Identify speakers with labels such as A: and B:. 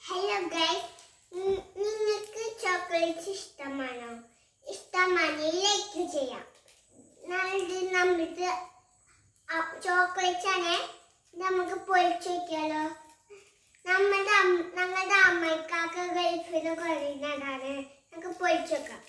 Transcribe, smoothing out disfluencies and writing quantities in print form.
A: Hello guys, നിങ്ങൾക്ക് chocolates ഇഷ്ടമാണോ? ഇഷ്ടമാണെങ്കിൽ ലൈക്ക് ചെയ്യാം. നമുക്ക് ചോക്ലേറ്റ്സ് ആണ്, നമുക്ക് പൊളിച്ചു വയ്ക്കാലോ. ഞങ്ങളുടെ അമ്മയ്ക്കൊക്കെ ഗൾഫിൽ കുറയുന്നതാണ്, നമുക്ക് പൊളിച്ചു വെക്കാം.